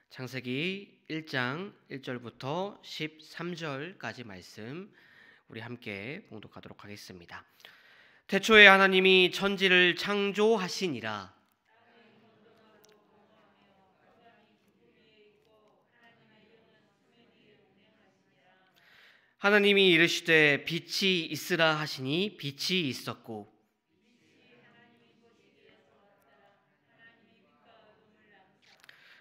창세기 1장 1절부터 13절까지 말씀 우리 함께 봉독하도록 하겠습니다. 태초에 하나님이 천지를 창조하시니라. 하나님이 이르시되 빛이 있으라 하시니 빛이 있었고,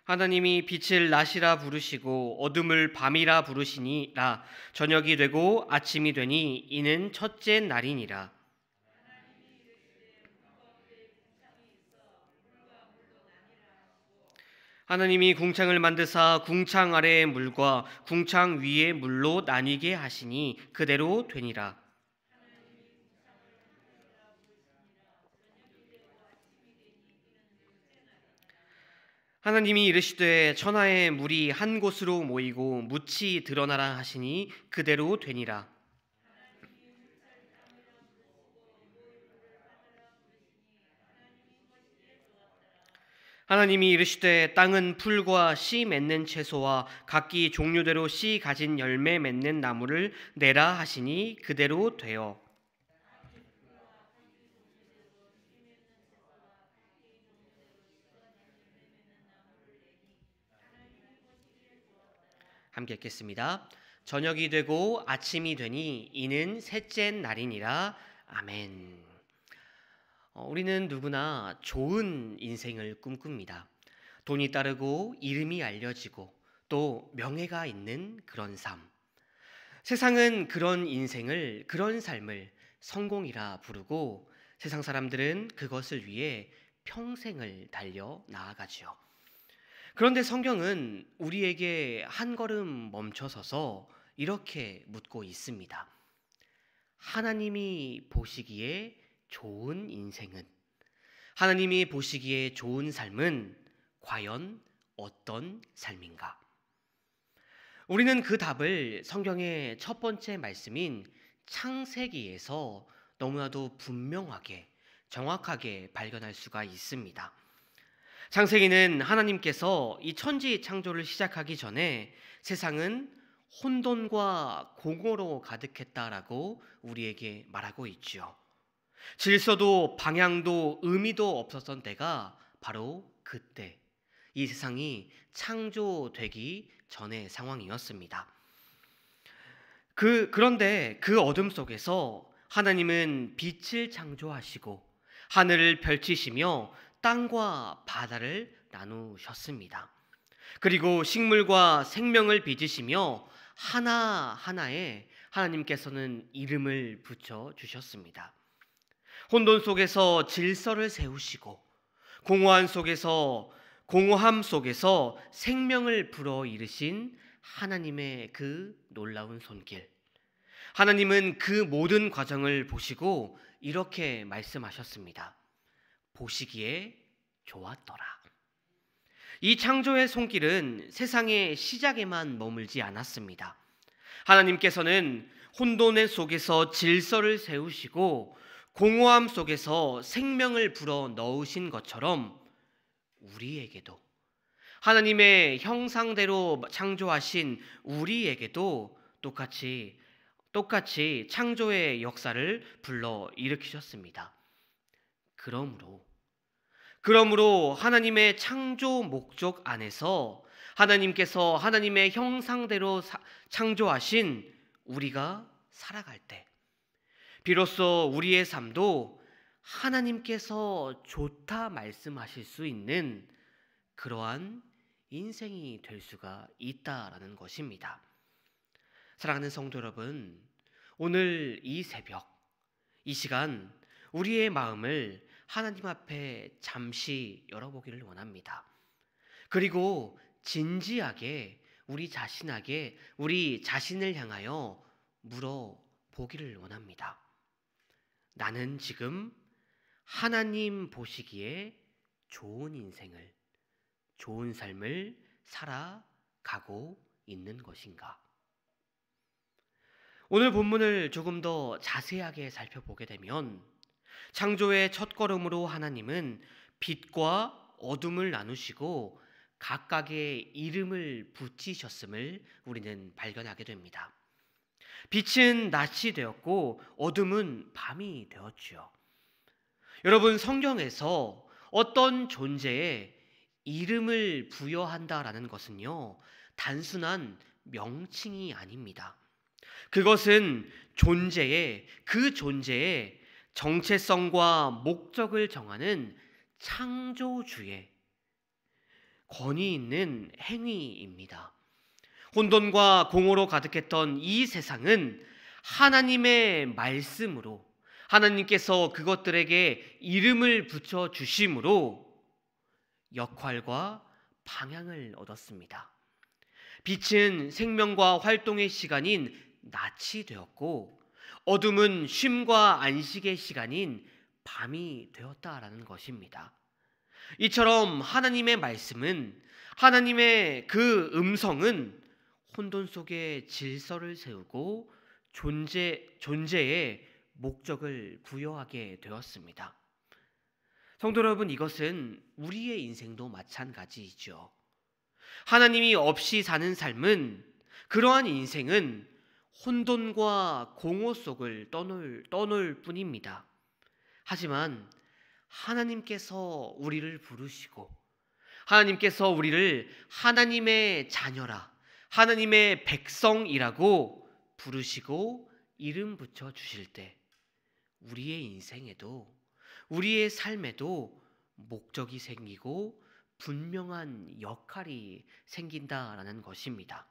하나님이 빛을 낮이라 부르시고 어둠을 밤이라 부르시니라. 저녁이 되고 아침이 되니 이는 첫째 날이니라. 하나님이 궁창을 만드사 궁창 아래의 물과 궁창 위의 물로 나뉘게 하시니 그대로 되니라. 하나님이 이르시되 천하의 물이 한 곳으로 모이고 묻이 드러나라 하시니 그대로 되니라. 하나님이 이르시되 땅은 풀과 씨 맺는 채소와 각기 종류대로 씨 가진 열매 맺는 나무를 내라 하시니 그대로 되어. 함께 읽겠습니다. 저녁이 되고 아침이 되니 이는 셋째 날이니라. 아멘. 우리는 누구나 좋은 인생을 꿈꿉니다. 돈이 따르고 이름이 알려지고 또 명예가 있는 그런 삶. 세상은 그런 인생을, 그런 삶을 성공이라 부르고 세상 사람들은 그것을 위해 평생을 달려 나아가지요. 그런데 성경은 우리에게 한 걸음 멈춰서서 이렇게 묻고 있습니다. 하나님이 보시기에 좋은 인생은, 하나님이 보시기에 좋은 삶은 과연 어떤 삶인가? 우리는 그 답을 성경의 첫 번째 말씀인 창세기에서 너무나도 분명하게, 정확하게 발견할 수가 있습니다. 창세기는 하나님께서 이 천지 창조를 시작하기 전에 세상은 혼돈과 공허로 가득했다라고 우리에게 말하고 있지요. 질서도 방향도 의미도 없었던 때가 바로 그때, 이 세상이 창조되기 전의 상황이었습니다. 그런데 그 어둠 속에서 하나님은 빛을 창조하시고 하늘을 펼치시며 땅과 바다를 나누셨습니다. 그리고 식물과 생명을 빚으시며 하나하나에 하나님께서는 이름을 붙여주셨습니다. 혼돈 속에서 질서를 세우시고 공허함 속에서 생명을 불어일으신 하나님의 그 놀라운 손길. 하나님은 그 모든 과정을 보시고 이렇게 말씀하셨습니다. 보시기에 좋았더라. 이 창조의 손길은 세상의 시작에만 머물지 않았습니다. 하나님께서는 혼돈의 속에서 질서를 세우시고 공허함 속에서 생명을 불어 넣으신 것처럼 우리에게도, 하나님의 형상대로 창조하신 우리에게도 똑같이 창조의 역사를 불러 일으키셨습니다. 그러므로 하나님의 창조 목적 안에서 하나님께서 하나님의 형상대로 창조하신 우리가 살아갈 때 비로소 우리의 삶도 하나님께서 좋다 말씀하실 수 있는 그러한 인생이 될 수가 있다라는 것입니다. 사랑하는 성도 여러분, 오늘 이 새벽, 이 시간 우리의 마음을 하나님 앞에 잠시 열어보기를 원합니다. 그리고 진지하게 우리 자신을 향하여 물어보기를 원합니다. 나는 지금 하나님 보시기에 좋은 인생을, 좋은 삶을 살아가고 있는 것인가? 오늘 본문을 조금 더 자세하게 살펴보게 되면 창조의 첫걸음으로 하나님은 빛과 어둠을 나누시고 각각의 이름을 붙이셨음을 우리는 발견하게 됩니다. 빛은 낮이 되었고 어둠은 밤이 되었지요. 여러분, 성경에서 어떤 존재에 이름을 부여한다라는 것은요, 단순한 명칭이 아닙니다. 그것은 그 존재의 정체성과 목적을 정하는 창조주의 권위 있는 행위입니다. 혼돈과 공허로 가득했던 이 세상은 하나님의 말씀으로, 하나님께서 그것들에게 이름을 붙여 주심으로 역할과 방향을 얻었습니다. 빛은 생명과 활동의 시간인 낮이 되었고 어둠은 쉼과 안식의 시간인 밤이 되었다라는 것입니다. 이처럼 하나님의 말씀은, 하나님의 그 음성은 혼돈 속에 질서를 세우고 존재의 목적을 부여하게 되었습니다. 성도 여러분, 이것은 우리의 인생도 마찬가지이죠. 하나님이 없이 사는 삶은, 그러한 인생은 혼돈과 공허 속을 떠놀 뿐입니다. 하지만 하나님께서 우리를 부르시고 하나님께서 우리를 하나님의 자녀라, 하나님의 백성이라고 부르시고 이름 붙여 주실 때 우리의 인생에도, 우리의 삶에도 목적이 생기고 분명한 역할이 생긴다라는 것입니다.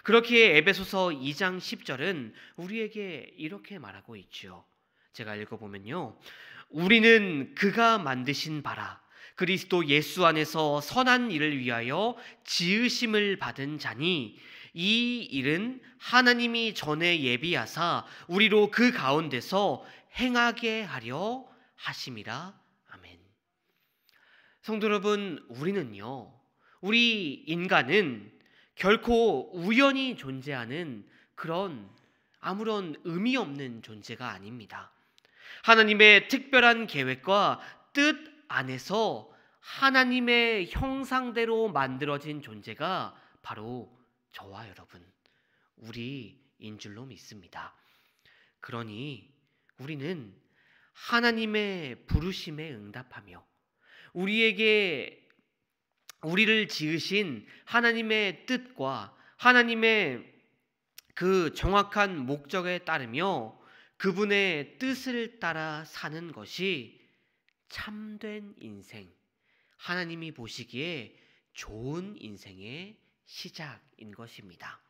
그렇기에 에베소서 2장 10절은 우리에게 이렇게 말하고 있죠. 제가 읽어보면요, 우리는 그가 만드신 바라 그리스도 예수 안에서 선한 일을 위하여 지으심을 받은 자니 이 일은 하나님이 전에 예비하사 우리로 그 가운데서 행하게 하려 하심이라. 아멘. 성도 여러분, 우리 인간은 결코 우연히 존재하는 그런 아무런 의미 없는 존재가 아닙니다. 하나님의 특별한 계획과 뜻 안에서 하나님의 형상대로 만들어진 존재가 바로 저와 여러분, 우리인 줄로 믿습니다. 그러니 우리는 하나님의 부르심에 응답하며 우리를 지으신 하나님의 뜻과 하나님의 그 정확한 목적에 따르며 그분의 뜻을 따라 사는 것이 참된 인생, 하나님이 보시기에 좋은 인생의 시작인 것입니다.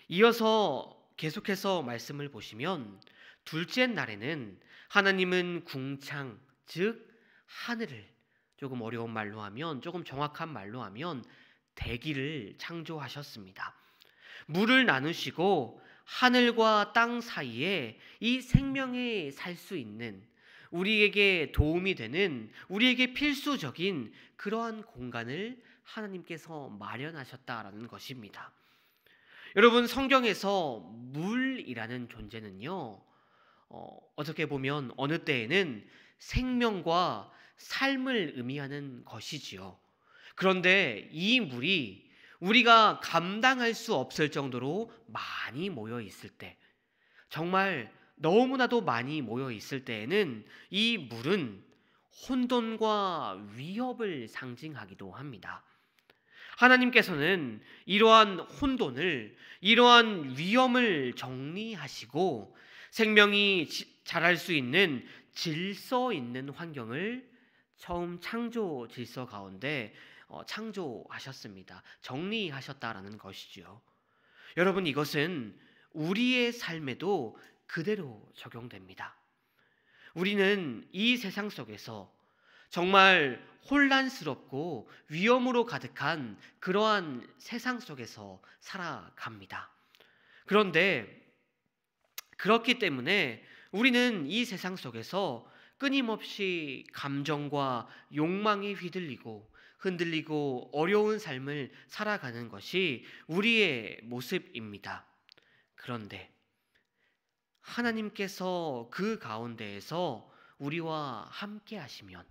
이어서 계속해서 말씀을 보시면 둘째 날에는 하나님은 궁창, 즉 하늘을, 조금 어려운 말로 하면, 조금 정확한 말로 하면 대기를 창조하셨습니다. 물을 나누시고 하늘과 땅 사이에 이 생명이 살 수 있는, 우리에게 도움이 되는, 우리에게 필수적인 그러한 공간을 하나님께서 마련하셨다라는 것입니다. 여러분, 성경에서 물이라는 존재는요, 어떻게 보면 어느 때에는 생명과 삶을 의미하는 것이지요. 그런데 이 물이 우리가 감당할 수 없을 정도로 많이 모여 있을 때, 정말 너무나도 많이 모여 있을 때에는 이 물은 혼돈과 위협을 상징하기도 합니다. 하나님께서는 이러한 혼돈을, 이러한 위험을 정리하시고 생명이 자랄 수 있는 질서 있는 환경을 처음 창조 질서 가운데 창조하셨습니다. 정리하셨다라는 것이죠. 여러분, 이것은 우리의 삶에도 그대로 적용됩니다. 우리는 이 세상 속에서 정말 혼란스럽고 위험으로 가득한 그러한 세상 속에서 살아갑니다. 그런데 그렇기 때문에 우리는 이 세상 속에서 끊임없이 감정과 욕망에 흔들리고 어려운 삶을 살아가는 것이 우리의 모습입니다. 그런데 하나님께서 그 가운데에서 우리와 함께 하시면,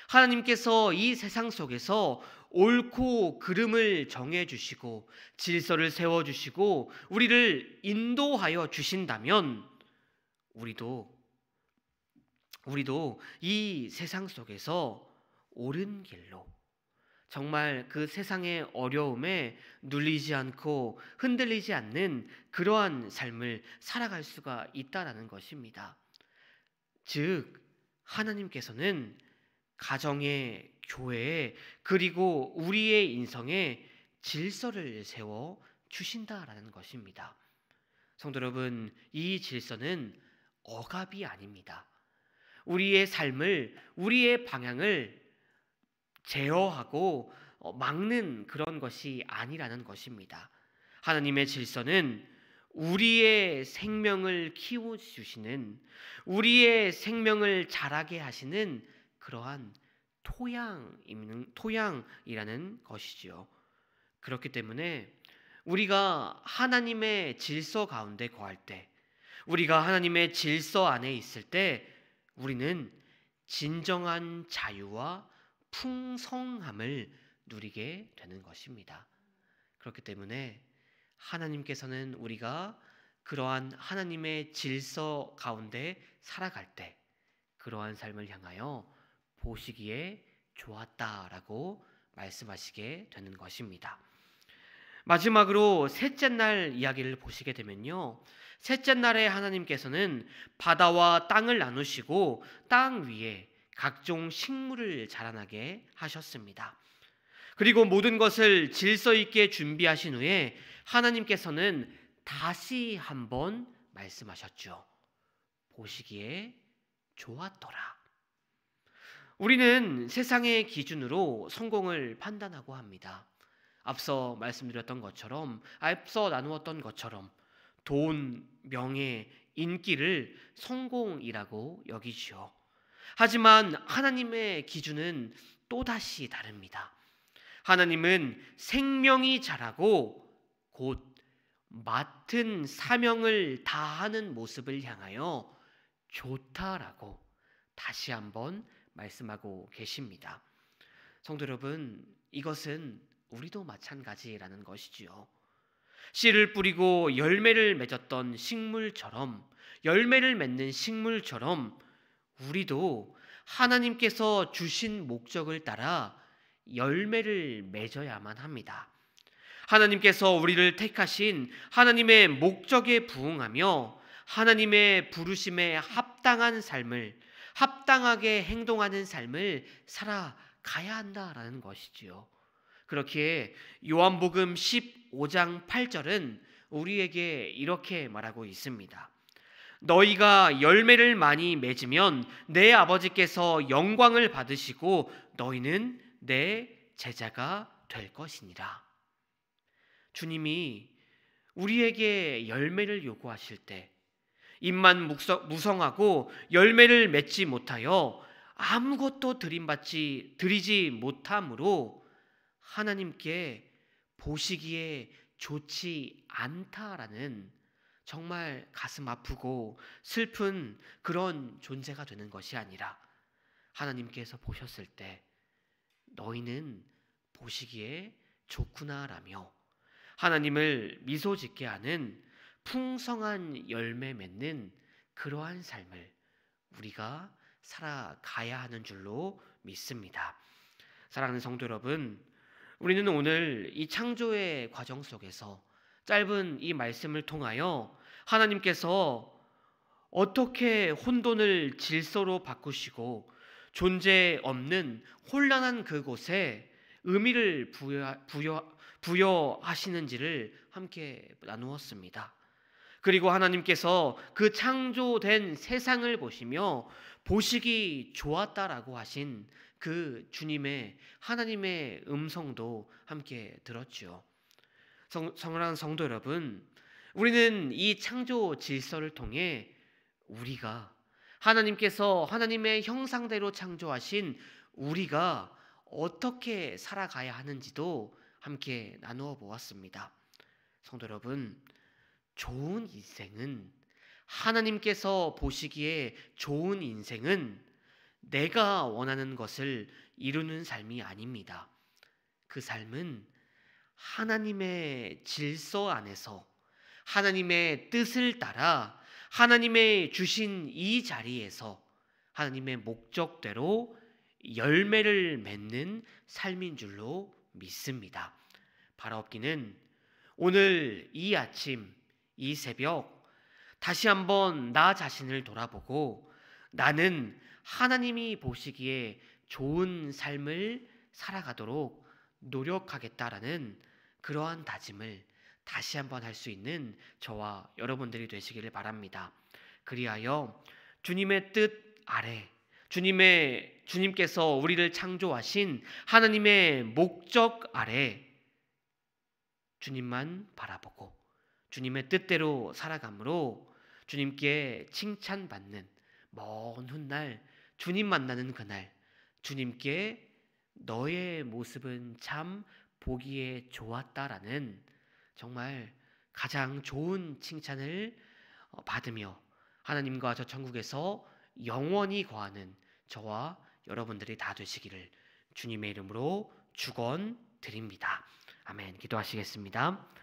하나님께서 이 세상 속에서 옳고 그름을 정해 주시고 질서를 세워 주시고 우리를 인도하여 주신다면 우리도 이 세상 속에서 옳은 길로 정말 그 세상의 어려움에 눌리지 않고 흔들리지 않는 그러한 삶을 살아갈 수가 있다라는 것입니다. 즉 하나님께서는 가정에, 교회에, 그리고 우리의 인생에 질서를 세워 주신다라는 것입니다. 성도 여러분, 이 질서는 억압이 아닙니다. 우리의 삶을, 우리의 방향을 제어하고 막는 그런 것이 아니라는 것입니다. 하나님의 질서는 우리의 생명을 키워주시는, 우리의 생명을 자라게 하시는 그러한 토양이라는 것이지요. 그렇기 때문에 우리가 하나님의 질서 가운데 거할 때, 우리가 하나님의 질서 안에 있을 때 우리는 진정한 자유와 풍성함을 누리게 되는 것입니다. 그렇기 때문에 하나님께서는 우리가 그러한 하나님의 질서 가운데 살아갈 때 그러한 삶을 향하여 보시기에 좋았다라고 말씀하시게 되는 것입니다. 마지막으로 셋째 날 이야기를 보시게 되면요, 셋째 날에 하나님께서는 바다와 땅을 나누시고 땅 위에 각종 식물을 자라나게 하셨습니다. 그리고 모든 것을 질서 있게 준비하신 후에 하나님께서는 다시 한번 말씀하셨죠. 보시기에 좋았더라. 우리는 세상의 기준으로 성공을 판단하고 합니다. 앞서 말씀드렸던 것처럼, 앞서 나누었던 것처럼 돈, 명예, 인기를 성공이라고 여기지요. 하지만 하나님의 기준은 또다시 다릅니다. 하나님은 생명이 자라고 곧 맡은 사명을 다하는 모습을 향하여 좋다라고 다시 한번 말씀하고 계십니다. 성도 여러분, 이것은 우리도 마찬가지라는 것이지요. 씨를 뿌리고 열매를 맺었던 식물처럼, 열매를 맺는 식물처럼 우리도 하나님께서 주신 목적을 따라 열매를 맺어야만 합니다. 하나님께서 우리를 택하신 하나님의 목적에 부응하며 하나님의 부르심에 합당한 삶을, 합당하게 행동하는 삶을 살아가야 한다라는 것이지요. 그렇기에 요한복음 15장 8절은 우리에게 이렇게 말하고 있습니다. 너희가 열매를 많이 맺으면 내 아버지께서 영광을 받으시고 너희는 내 제자가 될 것이니라. 주님이 우리에게 열매를 요구하실 때 입만 무성하고 열매를 맺지 못하여 아무것도 드리지 못함으로 하나님께 보시기에 좋지 않다라는 정말 가슴 아프고 슬픈 그런 존재가 되는 것이 아니라 하나님께서 보셨을 때 너희는 보시기에 좋구나라며 하나님을 미소 짓게 하는 풍성한 열매 맺는 그러한 삶을 우리가 살아가야 하는 줄로 믿습니다. 사랑하는 성도 여러분, 우리는 오늘 이 창조의 과정 속에서 짧은 이 말씀을 통하여 하나님께서 어떻게 혼돈을 질서로 바꾸시고 존재 없는 혼란한 그곳에 의미를 부여하시는지를 함께 나누었습니다. 그리고 하나님께서 그 창조된 세상을 보시며 보시기 좋았다라고 하신 그 주님의 하나님의 음성도 함께 들었죠. 사랑하는 성도 여러분, 우리는 이 창조 질서를 통해 우리가 하나님께서 하나님의 형상대로 창조하신 우리가 어떻게 살아가야 하는지도 함께 나누어 보았습니다. 성도 여러분, 좋은 인생은, 하나님께서 보시기에 좋은 인생은 내가 원하는 것을 이루는 삶이 아닙니다. 그 삶은 하나님의 질서 안에서 하나님의 뜻을 따라 하나님의 주신 이 자리에서 하나님의 목적대로 열매를 맺는 삶인 줄로 믿습니다. 바라옵기는 오늘 이 아침, 이 새벽 다시 한번 나 자신을 돌아보고 나는 하나님이 보시기에 좋은 삶을 살아가도록 노력하겠다라는 그러한 다짐을 다시 한번 할 수 있는 저와 여러분들이 되시기를 바랍니다. 그리하여 주님의 뜻 아래 주님께서 우리를 창조하신 하나님의 목적 아래 주님만 바라보고 주님의 뜻대로 살아감으로 주님께 칭찬받는 먼 훗날 주님 만나는 그날 주님께 너의 모습은 참 보기에 좋았다라는 정말 가장 좋은 칭찬을 받으며 하나님과 저 천국에서 영원히 거하는 저와 여러분들이 다 되시기를 주님의 이름으로 축원드립니다. 아멘. 기도하시겠습니다.